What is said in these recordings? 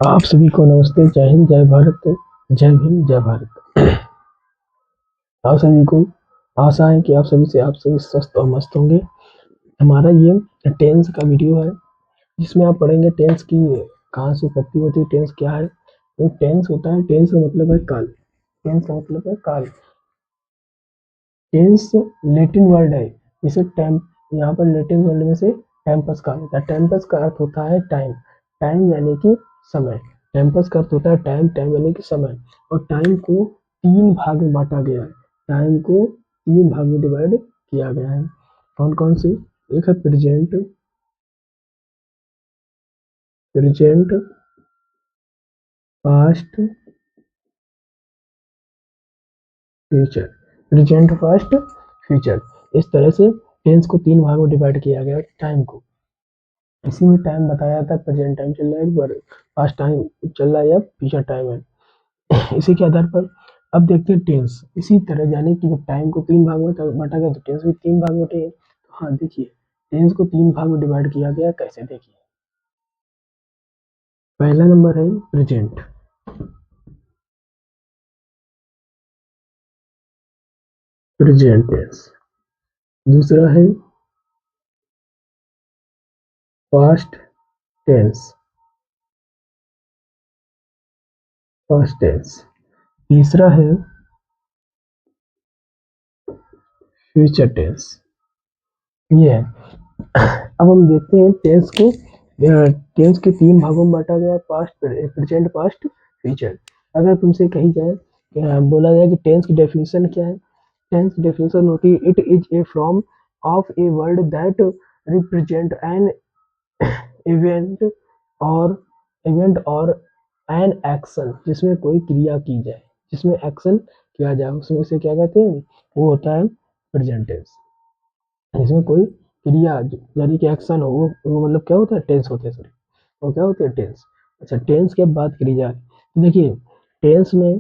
आप सभी को नमस्ते, जय हिंद, जय भारत, जय भीम, जय भारत। आप सभी को आशा है कि आप सभी स्वस्थ और मस्त होंगे। हमारा ये टेंस का वीडियो है, जिसमें आप पढ़ेंगे टेंस की कहाँ से उत्पत्ति होती है, टेंस क्या है। तो टेंस होता है, टेंस का मतलब है काल। टेंस का मतलब है काल। टेंस लैटिन वर्ड है, जिसे टाइम, यहाँ पर लैटिन वर्ड में से टेम्पस कहा जाता है। टेम्पस का अर्थ होता है टाइम। टाइम यानी कि समय। टेम्पस का अर्थ होता है टाइम, टाइम यानी कि समय। और टाइम को तीन भाग में बांटा गया है। टाइम को तीन भाग में डिवाइड किया गया है। कौन कौन से? एक है present, present, past, future. Present, past, future. इस तरह से टेंस को तीन भाग में डिवाइड किया गया है टाइम को। इसी में टाइम बताया जाता है, प्रेजेंट टाइम चल रहा है, एक बार पास्ट टाइम चल रहा है या फ्यूचर टाइम है। इसी के आधार पर अब देखते हैं टेंस। इसी तरह जाने कि जब टाइम को तीन भाग में बांटा गया तो टेंस भी तीन भाग में बटे। हाँ देखिए, टेंस को तीन भाग में डिवाइड किया गया, कैसे देखिए। पहला नंबर है प्रेजेंट, प्रेजेंट टेंस। दूसरा है पास्ट टेंस, पास्ट टेंस। तीसरा है फ्यूचर टेंस। ये है। अब हम देखते हैं टेंस को। टेंस के तीन भागों में बांटा गया है, पास्ट, प्रेजेंट, पास्ट, फ्यूचर। अगर तुमसे कही जाए, बोला जाए कि टेंस की डेफिनेशन क्या है। टेंस की डेफिनेशन होती है, it is a form of a word that represent an event और इवेंट और एन एक्शन, जिसमें कोई क्रिया की जाए, जिसमें एक्शन किया जाए, उसमें उसे क्या कहते हैं? वो होता है प्रेजेंट टेंस। इसमें कोई क्रिया यानी कि एक्शन हो, वो मतलब क्या होता है? टेंस होते हैं, सॉरी, वो क्या होते हैं? टेंस। अच्छा, टेंस की अब बात करी जाए तो देखिए, टेंस में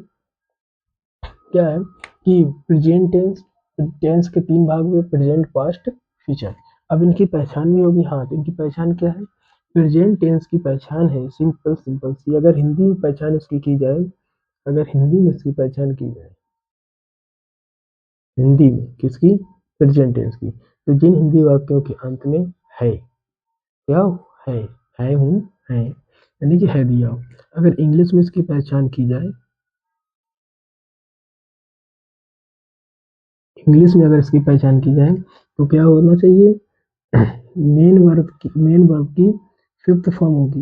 क्या है कि प्रेजेंट टेंस, टेंस के तीन भाग में, प्रेजेंट, पास्ट, फ्यूचर। अब इनकी पहचान भी होगी। हाँ, तो इनकी पहचान क्या है? प्रेजेंट टेंस की पहचान है सिंपल सिंपल सी। अगर हिंदी में पहचान इसकी की जाए, अगर हिंदी में इसकी पहचान की जाए, हिंदी में किसकी? प्रेजेंट टेंस की। तो जिन हिंदी वाक्यों के अंत में है, क्या हो? है हूँ, है यानी कि है दिया हो। अगर इंग्लिश में इसकी पहचान की जाए, इंग्लिश में अगर इसकी पहचान की जाए तो क्या होना चाहिए? मेन वर्ब की फिफ्थ फॉर्म होगी।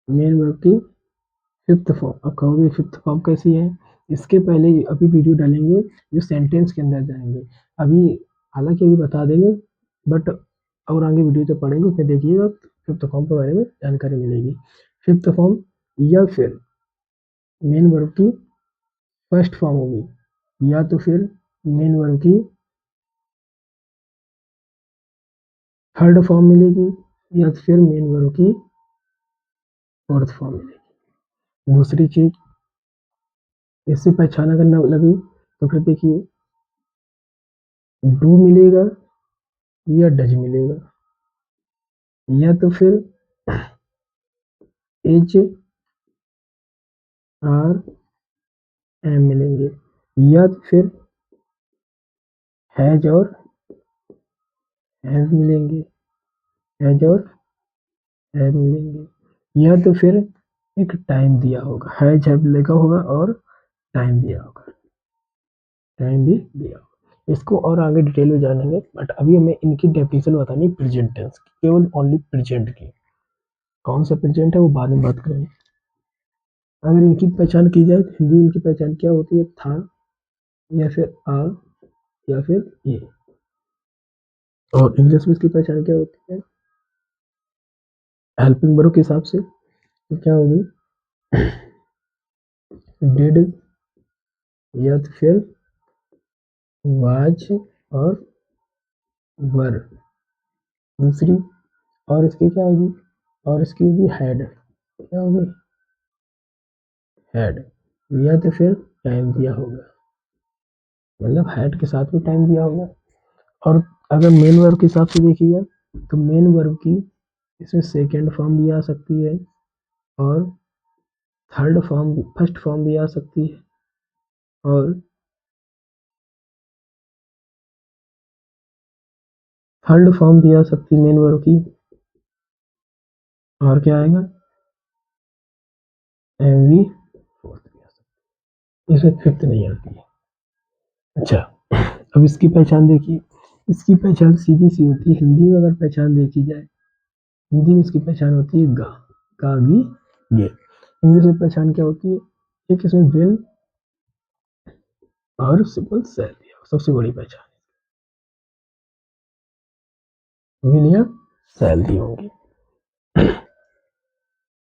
मेन वर्ब की फिफ्थ फॉर्म। अब कहोगे फिफ्थ फॉर्म कैसी है? इसके पहले अभी वीडियो डालेंगे जो सेंटेंस के अंदर जाएंगे। अभी हालांकि अभी बता देंगे, बट और आगे वीडियो जब पढ़ेंगे उसमें देखिएगा फिफ्थ फॉर्म के बारे में जानकारी मिलेगी। फिफ्थ फॉर्म या फिर मेन वर्ब की फर्स्ट फॉर्म होगी, या तो फिर मेन वर्ब की थर्ड फॉर्म मिलेगी, या फिर मेन वर्ब की फोर्थ फॉर्म मिलेगी। दूसरी चीज, इससे पहचाना करना लगी तो फिर देखिए, डू मिलेगा या डज मिलेगा, या तो फिर एच आर एम मिलेंगे, या तो फिर हैज और हैव मिलेंगे, हैज और हैव मिलेंगे, या तो फिर एक टाइम दिया होगा, हैज हैव लिखा होगा और टाइम दिया होगा, टाइम भी दिया होगा। इसको और आगे डिटेल में जानेंगे, बट अभी हमें इनकी डेफिनेशन बतानी प्रेजेंट टेंस की, केवल ओनली प्रेजेंट की। कौन सा प्रेजेंट है वो बाद में बात करेंगे। अगर इनकी पहचान की जाए तो हिंदी में इनकी पहचान क्या होती है? था, या फिर आ, या फिर ये। और इंग्लिश में इसकी पहचान क्या होती है? हेल्पिंग वर्ब के हिसाब से तो क्या होगी? डिड, या तो फिर वाज और वर। दूसरी, और इसकी क्या होगी? और इसकी होगी हैड। क्या होगी? हैड। या तो फिर टाइम दिया होगा, मतलब हैड के साथ में टाइम दिया होगा। और अगर मेन वर्ब के हिसाब से देखिएगा तो मेन वर्ब की इसमें सेकेंड फॉर्म भी आ सकती है, और थर्ड फॉर्म फर्स्ट फॉर्म भी आ सकती है, और थर्ड फॉर्म भी आ सकती है मेन वर्ब की। और क्या आएगा, एम वी फोर्थ भी आ सकती है, इसमें फिफ्थ नहीं आती है। अच्छा, अब इसकी पहचान देखिए। इसकी पहचान सीधी सी होती है, हिंदी में अगर पहचान देखी जाए, हिंदी में इसकी पहचान होती है गा गी गे। इंग्लिश में पहचान क्या होती है, एक इसमें विल और सिंपल सेल दिया, सबसे बड़ी पहचान विल या सेल दी होंगी,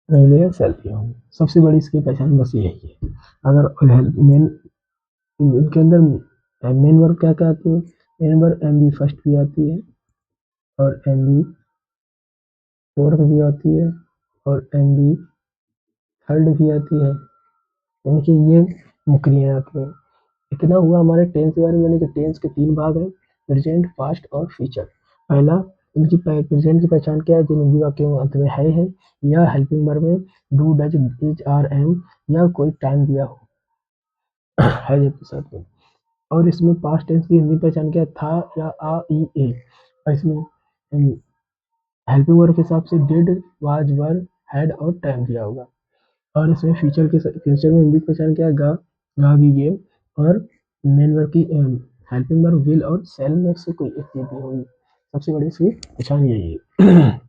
विल या सेल दी होंगी, सबसे बड़ी इसकी पहचान बस यही है। अगर मेन इनके अंदर मेन वर्ब क्या क्या आती है, main verb M B first भी आती है, और एम बी फोर्थ भी आती है, और एम बी थर्ड भी आती है, यानी कि ये मुकरियाँ आती हैं। इतना हुआ हमारे टेंस के बारे में, यानी कि टेंस के 3 भाग हैं, प्रेजेंट, पास्ट और फ्यूचर। पहला, इनकी प्रेजेंट की पहचान क्या है, जिन हिंदी वाक्यों में अंत में है या हेल्पिंग वर्ब में do, does, is, are, am, या कोई टाइम दिया हो है जबकि साथ में। और इसमें पास्ट टेंस की हिंदी पहचान क्या है, था या आ, ई, ए। और इसमें हेल्पिंग वर्ब के हिसाब से डिड, वाज, वर, हैड और टाइम दिया होगा। और इसमें फ्यूचर में हिंदी की पहचान क्या है, गा भी गेम, और मेन वर्ब की हेल्पिंग वर्ब विल और सेल में से कोई एक चीज दी होगी, सबसे बड़ी इसकी पहचान यही है।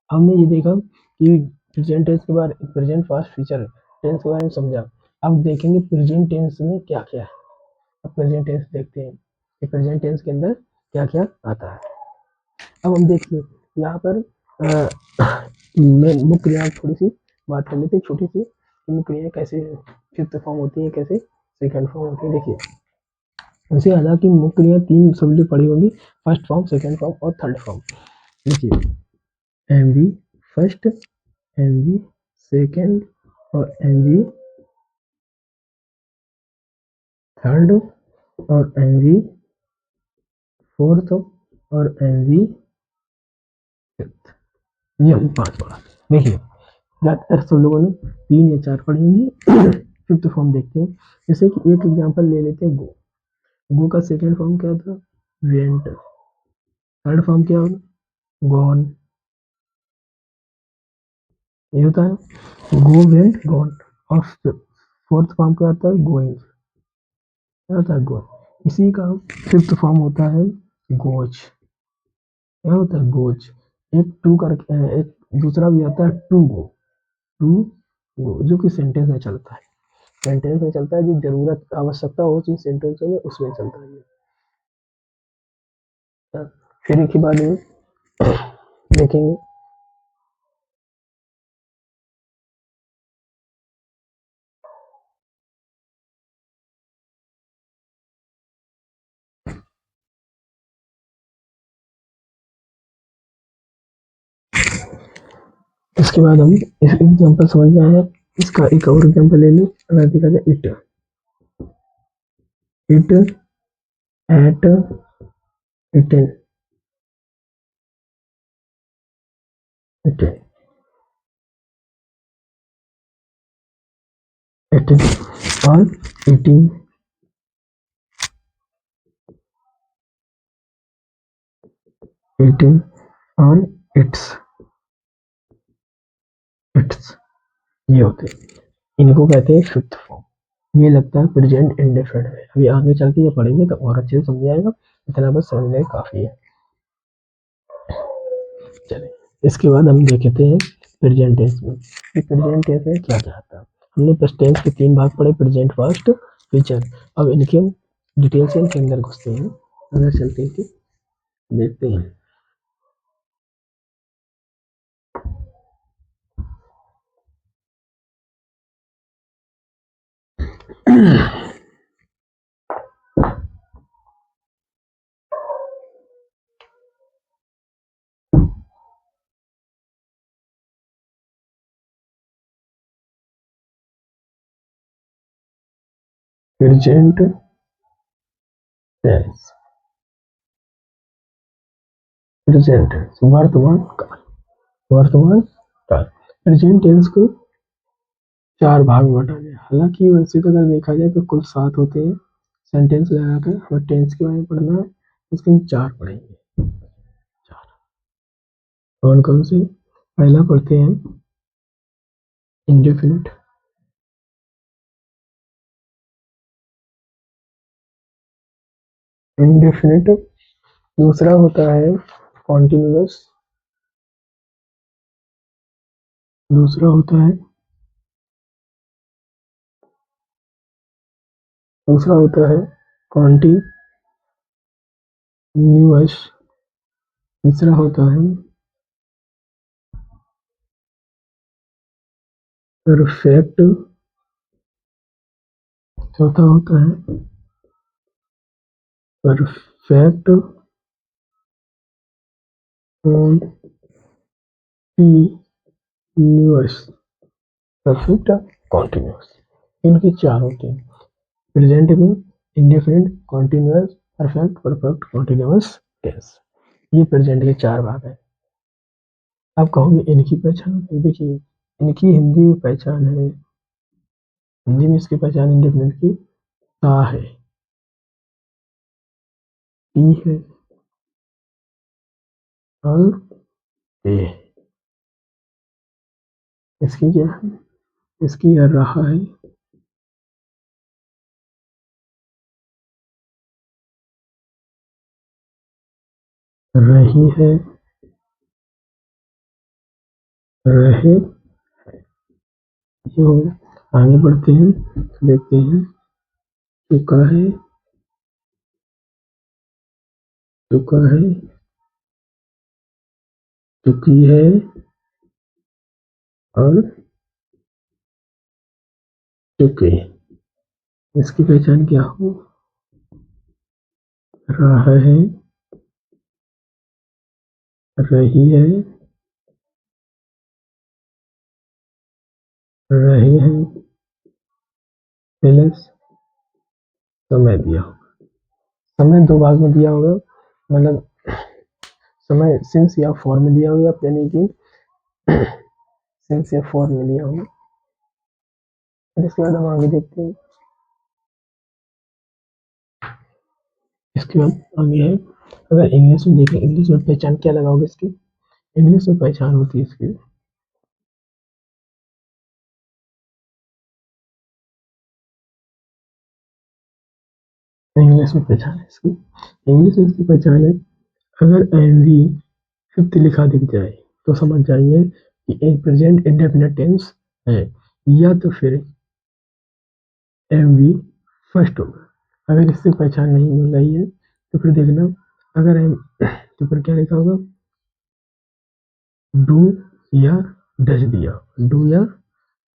हमने ये देखा कि प्रेजेंट टेंस के बारे, प्रेजेंट, पास्ट, फ्यूचर टेंस के बारे में समझा। अब देखेंगे प्रेजेंट टेंस में क्या क्या है। अब प्रेजेंट टेंस देखते हैं कि प्रेजेंट टेंस के अंदर क्या क्या आता है। अब हम देखिए यहाँ पर मुख्य क्रिया थोड़ी सी बात कर लेते हैं, छोटी सी, मुख्य क्रिया कैसे फिफ्थ फॉर्म होती है, कैसे सेकंड फॉर्म होती है। देखिए, वैसे हालांकि मुख्य क्रिया 3 सब्जेक्ट पढ़ी होगी, फर्स्ट फॉर्म, सेकंड फॉर्म और थर्ड फॉर्म। देखिए, M V first, M V second, और एम वी थर्ड, और एम वी फोर्थ, और एम वी फिफ्थ। ये हम 5 पढ़ा। देखिए, ज़्यादातर सब लोगों ने 3 या 4 पढ़ी होंगी। फिफ्थ फॉर्म देखते हैं, जैसे कि एक एग्जांपल ले लेते हैं, गो। गो का सेकंड फॉर्म क्या था, वेंट। थर्ड फॉर्म क्या होगा, गॉन। ये होता है गो, वेंट, गॉन। और फोर्थ फॉर्म क्या होता है, गोइंग। क्या होता है, गोइंग। इसी का फिफ्थ फॉर्म होता है गोज। क्या होता है, गोज। एक टू करके एक दूसरा भी आता है टू गो, टू गो, जो कि सेंटेंस में चलता है, सेंटेंस में चलता है, जो जरूरत आवश्यकता हो चीज सेंटेंस में, उसमें चलता है। फिर एक ही बात में देखेंगे, इसके बाद हम इस एग्जांपल समझ में आया। इसका एक और एग्जांपल ले लें, अगर देखा जाए, eat, eat, ate, eaten, eaten, eaten, और ईटिंग, ईटिंग, और इट्स, इट्स, ये होते हैं। इनको कहते हैं फिफ्थ फॉर्म। ये लगता है प्रेजेंट इंडेफिनिट है, अभी आगे चल के ये पढ़ेंगे तो और अच्छे से समझ आएगा, इतना बस समझने काफी है। चलिए, इसके बाद हम देखते हैं प्रेजेंट टेंस में कि प्रेजेंट टेंस में क्या क्या आता है। हमने बस टेंस के 3 भाग पढ़े, प्रेजेंट, पास्ट, फ्यूचर। अब इनके हम डिटेल से इनके अंदर घुसते हैं, अंदर चलते हैं, देखते हैं। प्रेजेंट टेंस, प्रेजेंट टेंस, वर्तमान काल, वर्तमान काल। प्रेजेंट टेंस को 4 भाग में बाँटा गया। हालाँकि वैसे तो अगर देखा जाए तो कुल 7 होते हैं सेंटेंस लगाकर। हमें टेंस के बारे में पढ़ना है, उसके हम 4 पढ़ेंगे। 4 कौन-कौन से? पहला पढ़ते हैं इंडेफिनिट। इंडेफिनिट। दूसरा होता है कॉन्टिन्यूअस। दूसरा होता है कॉन्टिन्यूअस। तीसरा होता है परफेक्ट। चौथा होता है परफेक्ट कॉन्टिन्यूअस। परफेक्ट कॉन्टिन्यूअस, इनके 4 होते हैं। प्रेजेंट में indefinite, continuous, perfect, perfect continuous tense. ये प्रेजेंट के 4 भाग हैं। आप कहोगे इनकी पहचान? देखिए, इनकी हिंदी में पहचान है। हिंदी में इसकी पहचान इंडेफिनिट की ता है, टी है और ए है। इसकी क्या है? इसकी रहा है, रही है, रहे। जो आगे बढ़ते हैं देखते हैं। चुका है, चुका है, चुकी है और चुके। इसकी पहचान क्या हो? रहा है, रही है, रहे हैं प्लस समय दिया होगा। समय 2 भाग में दिया होगा, मतलब समय सिंस या फॉर में दिया होगा, यानी कि सिंस या फॉर में दिया होगा। फिर इसके बाद हम आगे देखते हैं। इसके बाद आगे है, अगर इंग्लिश में देखें, इंग्लिश में पहचान क्या लगाओगे इसकी? इंग्लिश में पहचान होती है इसकी, इंग्लिश में पहचान है इसकी। इंग्लिश में इसकी पहचान है, अगर एमवी फिफ्थ लिखा दिख जाए तो समझ जाइए कि एक प्रेजेंट इंडेफिनिट टेंस है, या तो फिर एमवी फर्स्ट होगा। अगर इससे पहचान नहीं मिल रही है तो फिर देखना, अगर एम तो फिर क्या लिखा होगा? डू या डज दिया, डू या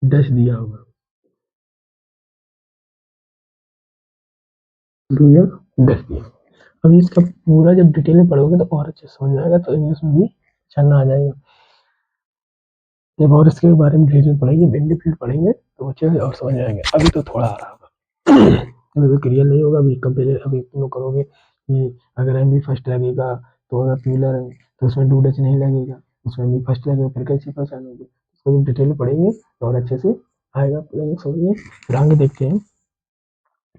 डज दिया होगा, डू या डज दिया। अभी इसका पूरा जब डिटेल में पढ़ोगे तो और अच्छे से समझ में आएगा, तो इंग्लिश में भी चलना आ जाएगा। जब और इसके बारे में डिटेल पढ़ेंगे, बेनिफिट पढ़ेंगे तो अच्छे से और समझ में आएंगे। अभी तो थोड़ा आ रहा होगा, अभी तो क्लियर नहीं होगा। अभी कंपेयर अभी तुम लोग करोगे कि अगर एम भी फर्स्ट लगेगा तो अगर प्यूलर है तो उसमें डू डच नहीं लगेगा, उसमें भी फर्स्ट लगेगा, फिर कैसी पहचान होगी? इसको जब डिटेल में पढ़ेंगे तो और अच्छे से आएगा, समझिए। फिर आगे देखते हैं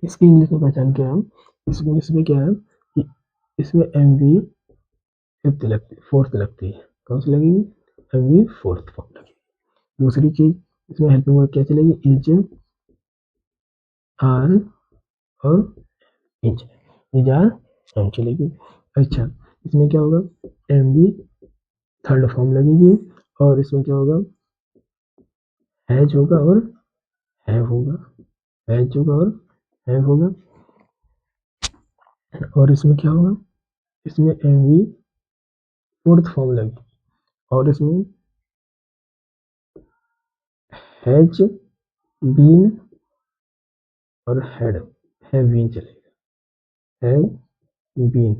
इसकी इंग्लिश में पहचान क्या है। इसमें इसमें क्या है कि इसमें एम वी फिफ्थ लगती है, फोर्थ लगती है। कौन सी लगेगी? एम वी फोर्थ फॉर्म लगेगी। दूसरी चीज इसमें हेल्पिंग वर्ब क्या चलेगी? इज, आर और इंच, इज आर एम चलेगी। अच्छा, इसमें क्या होगा? एम बी थर्ड फॉर्म लगेगी, और इसमें क्या होगा? हैज होगा और हैव होगा, हैज होगा और हैव होगा। और इसमें क्या होगा? इसमें एम बी फोर्थ फॉर्म लगेगी, और इसमें हैज बीन और हैव बीन चलेगा, हैव बीन।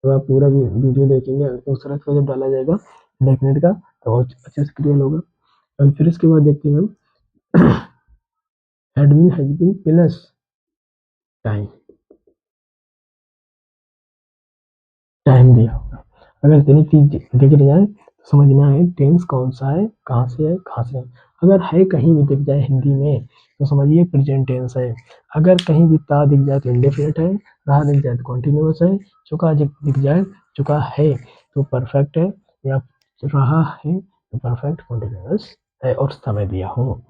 तो आप पूरा वीडियो देखेंगे, दूसरा का जब डाला जाएगा डेफिनेट का तो अच्छे से क्लियर होगा। और फिर इसके बाद देखते हैं हम admin has been plus time, time दिया होगा। अगर इतनी चीज दिख जाए तो समझना है टेंस कौन सा है, कहाँ से है, कहाँ से है। अगर है कहीं भी दिख जाए हिंदी में तो समझिए प्रेजेंट टेंस है। अगर कहीं भी ता दिख जाए तो इंडेफिनिट है, रहा दिख जाए तो कॉन्टिन्यूअस है, चुका दिख जाए, चुका है तो परफेक्ट है, या रहा है तो परफेक्ट कॉन्टिन्यूअस है और समय दिया हो।